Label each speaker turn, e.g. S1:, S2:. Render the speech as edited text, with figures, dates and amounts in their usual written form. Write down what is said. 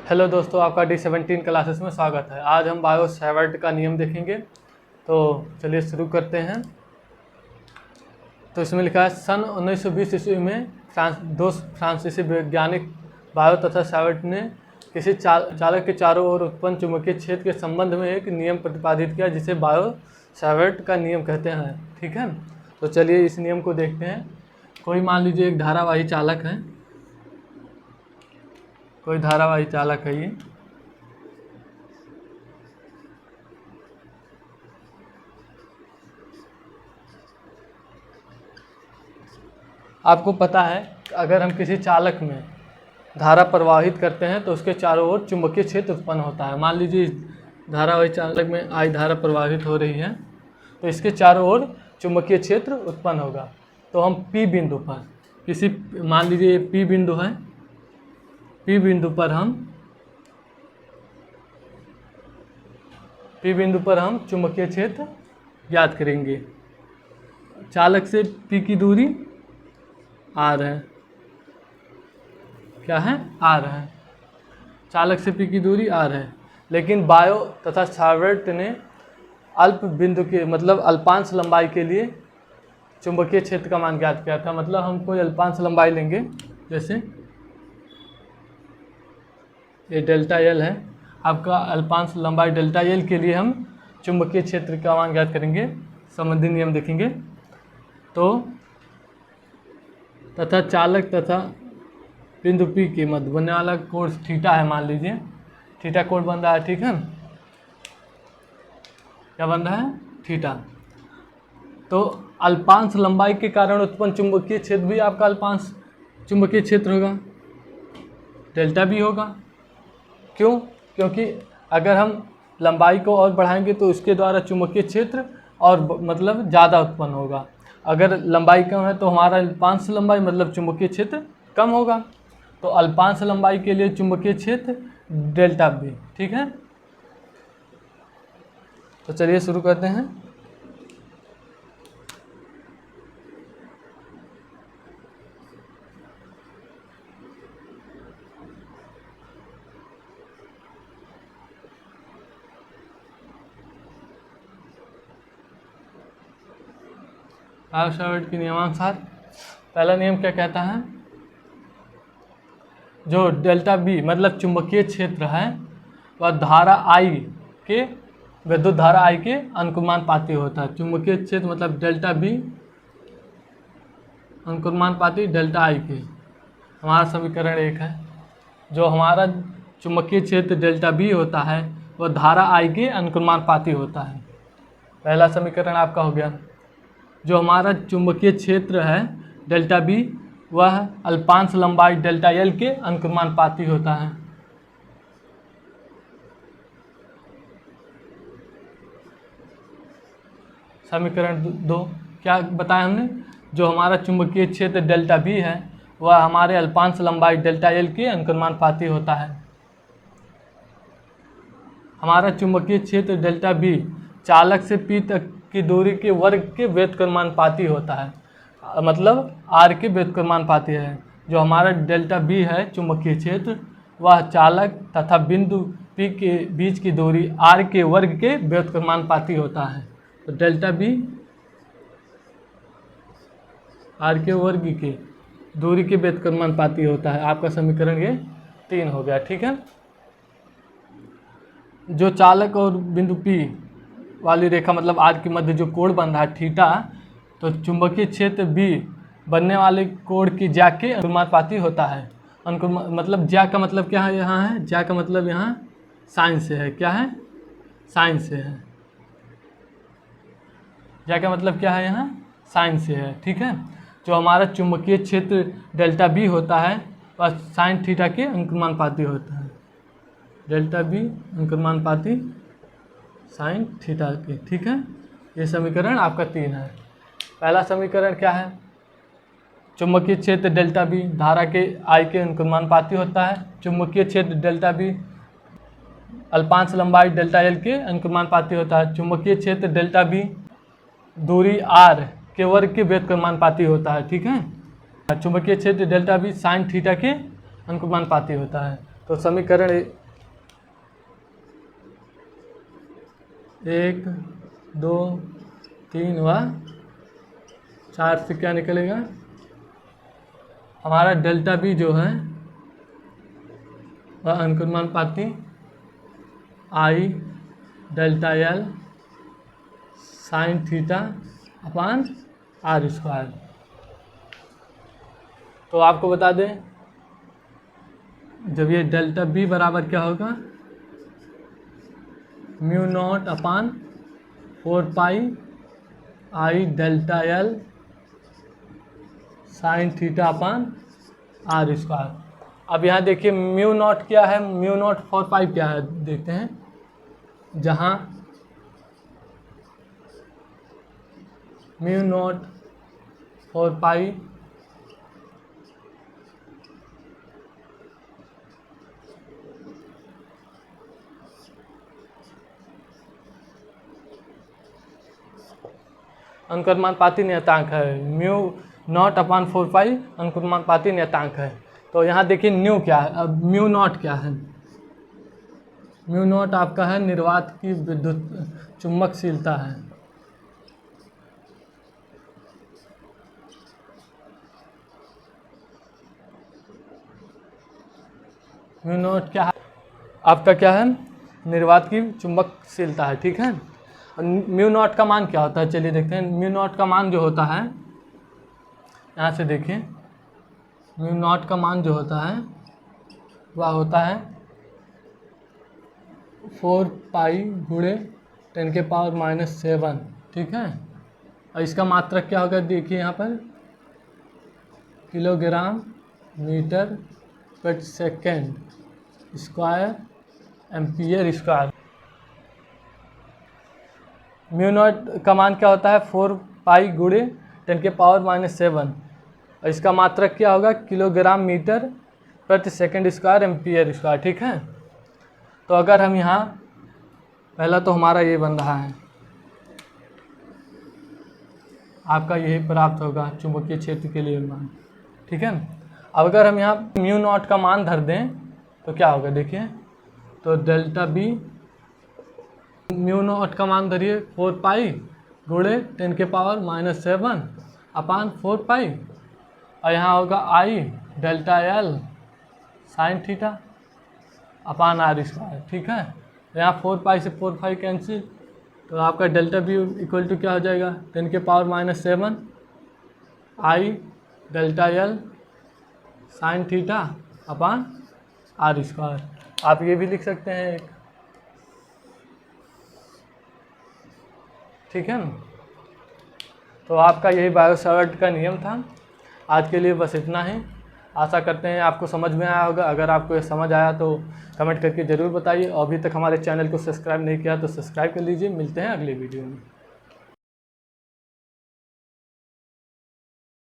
S1: Hello दोस्तों, आपका D17 classes में स्वागत है। आज हम बायो सैवर्ट का नियम देखेंगे। तो चलिए शुरू करते हैं। तो इसमें लिखा है सन 1920 ईस्वी में दो फ्रांसीसी वैज्ञानिक बायो तथा सैवर्ट ने किसी चालक के चारों ओर उत्पन्न चुंबकीय क्षेत्र के संबंध में एक नियम प्रतिपादित किया जिसे बायो सैवर्ट का नियम कहते हैं। ठीक है, तो चलिए इस नियम को देखते हैं। कोई मान लीजिए एक धारावाही चालक है, कोई धारावाही चालक है ये। आपको पता है अगर हम किसी चालक में धारा प्रवाहित करते हैं तो उसके चारों ओर चुंबकीय क्षेत्र उत्पन्न होता है। मान लीजिए इस धारावाही चालक में आई धारा प्रवाहित हो रही है तो इसके चारों ओर चुंबकीय क्षेत्र उत्पन्न होगा। तो हम P बिंदु पर किसी, मान लीजिए P बिंदु है, P बिंदु पर हम चुंबकीय क्षेत्र ज्ञात करेंगे। चालक से P की दूरी R है, क्या है? R है। चालक से P की दूरी R है, लेकिन बायो तथा सैवर्ट ने अल्प बिंदु के मतलब अल्पांश लंबाई के लिए चुंबकीय क्षेत्र का मान ज्ञात किया था। मतलब हम कोई अल्पांश लंबाई लेंगे, जैसे ये डेल्टा एल है, आपका अल्पांश लंबाई डेल्टा एल के लिए हम चुंबकीय क्षेत्र का मान ज्ञात करेंगे। संबंधी नियम देखेंगे तो तथा चालक तथा बिंदु P के मध्य बनने वाला कोण थीटा है। मान लीजिए थीटा कोण बन रहा है, ठीक है, क्या बन रहा है? थीटा। तो अल्पांश लंबाई के कारण उत्पन्न चुंबकीय क्षेत्र भी आपका अल्पांश चुंबकीय क्षेत्र होगा, डेल्टा भी होगा। क्यों? क्योंकि अगर हम लंबाई को और बढ़ाएंगे तो उसके द्वारा चुंबकीय क्षेत्र और मतलब ज़्यादा उत्पन्न होगा। अगर लंबाई कम है तो हमारा अल्पांश लंबाई मतलब चुंबकीय क्षेत्र कम होगा। तो अल्पांश लंबाई के लिए चुंबकीय क्षेत्र डेल्टा भी, ठीक है। तो चलिए शुरू करते हैं। बायो सैवर्ट के नियमानुसार पहला नियम क्या कहता है? जो डेल्टा बी मतलब चुंबकीय क्षेत्र है वह धारा आई के विद्युत धारा आई के अनुक्रमानुपाती होता है। चुंबकीय क्षेत्र मतलब डेल्टा बी अनुक्रमानुपाती डेल्टा आई के। हमारा समीकरण 1 है। जो हमारा चुंबकीय क्षेत्र डेल्टा बी होता है वह धारा आई के अनुक्रमानुपाती होता है। पहला समीकरण आपका हो गया। जो हमारा चुंबकीय क्षेत्र है डेल्टा बी वह अल्पांश लंबाई डेल्टा एल के अनुक्रमानुपाती होता है। समीकरण 2 क्या बताया हमने? जो हमारा चुंबकीय क्षेत्र डेल्टा बी है वह हमारे अल्पांश लंबाई डेल्टा एल के अनुक्रमानुपाती होता है। हमारा चुंबकीय क्षेत्र डेल्टा बी चालक से P तक की दूरी के वर्ग के व्युत्क्रमानुपाती होता है, मतलब R के व्युत्क्रमानुपाती है। जो हमारा डेल्टा बी है चुंबकीय क्षेत्र वह चालक तथा बिंदु P के बीच की दूरी R के वर्ग के व्युत्क्रमानुपाती होता है। तो डेल्टा बी R के वर्ग की दूरी के व्युत्क्रमानुपाती होता है। आपका समीकरण ये 3 हो गया, ठीक है। जो चालक और बिंदु P वाली रेखा मतलब R के मध्य जो कोण बन रहा है थीटा, तो चुंबकीय क्षेत्र B बनने वाले कोण की ज्या के अनुक्रमानुपाती होता है। मतलब ज्या का मतलब क्या है? यहाँ है ज्या का मतलब यहाँ साइन से है। क्या है? साइन से है। ज्या का मतलब क्या है? यहाँ साइन से है, ठीक है। जो हमारा चुंबकीय क्षेत्र डेल्टा बी होता है वह साइन थीटा के अनुक्रमानुपाती होता है। डेल्टा बी अनुक्रमानुपाती साइन थीटा के, ठीक है। ये समीकरण आपका 3 है। पहला समीकरण क्या है? चुंबकीय क्षेत्र डेल्टा बी धारा के आई के अनुक्रमानुपाती होता है। चुंबकीय क्षेत्र डेल्टा बी अल्पांश लंबाई डेल्टा एल के अनुक्रमानुपाती होता है। चुंबकीय क्षेत्र डेल्टा बी दूरी R के वर्ग के व्युत्क्रमानुपाती होता है, ठीक है। चुंबकीय क्षेत्र डेल्टा बी साइन थीटा के अनुक्रमानुपाती होता है। तो समीकरण 1, 2, 3 व 4 से क्या निकलेगा, हमारा डेल्टा बी जो है वह अनुक्रमानुपाती I delta L sine theta upon R square. तो आपको बता दें, जब ये डेल्टा बी बराबर क्या होगा, mu naught upon 4 pi I delta L sine theta upon R square. अब यहाँ देखिए म्यू नॉट क्या है, म्यू नॉट 4 पाई क्या है देखते हैं। जहाँ म्यू नॉट 4 पाई अनुक्रमानुपाती नियतांक है, म्यू नॉट अपान 4 पाई अनुक्रमानुपाती नियतांक है। तो यहाँ देखिए न्यू क्या है, अब म्यू नॉट क्या है, म्यू नॉट आपका है निर्वात की विद्युत चुंबकशीलता है। म्यू नॉट क्या है आपका, क्या है, निर्वात की चुंबकशीलता है, ठीक है। और म्यू नॉट का मान क्या होता है, चलिए देखते हैं। म्यू नॉट का मान जो होता है, यहाँ से देखिए, म्यू नॉट का मान जो होता है वह होता है 4 पाई गुणे 10⁻⁻⁷, ठीक है। और इसका मात्रक क्या होगा, देखिए यहाँ पर किलोग्राम मीटर पर second square ampere square. Mu naught का मान क्या होता है, 4 पाई गुणे 10⁻⁷, और इसका मात्रक क्या होगा, किलोग्राम मीटर प्रति सेकंड स्क्वायर एम्पियर स्क्वायर, ठीक है। तो अगर हम यहाँ, पहला तो हमारा ये बन रहा है, आपका यही प्राप्त होगा चुंबकीय क्षेत्र के लिए मान, ठीक है। अब अगर हम यहाँ म्यू नॉट का मान धर दें तो क्या होगा, देखिए, तो डेल्टा बी, म्यू नॉट का मान धरिए 4 पाई गुणे 10⁻⁻⁷ अपान 4 पाई, और यहाँ होगा I delta L sine theta upon R square, ठीक है। यहाँ 4 पाई से 4 पाई कैंसिल, तो आपका डेल्टा बी इक्वल टू क्या हो जाएगा, 10⁻⁷ I delta L sine theta upon R square. आप ये भी लिख सकते हैं एक, ठीक है ना। तो आपका यही बायो-सावर्ट का नियम था। आज के लिए बस इतना ही। आशा करते हैं आपको समझ में आया होगा। अगर आपको ये समझ आया तो कमेंट करके ज़रूर बताइए, और अभी तक हमारे चैनल को सब्सक्राइब नहीं किया तो सब्सक्राइब कर लीजिए। मिलते हैं अगले वीडियो में।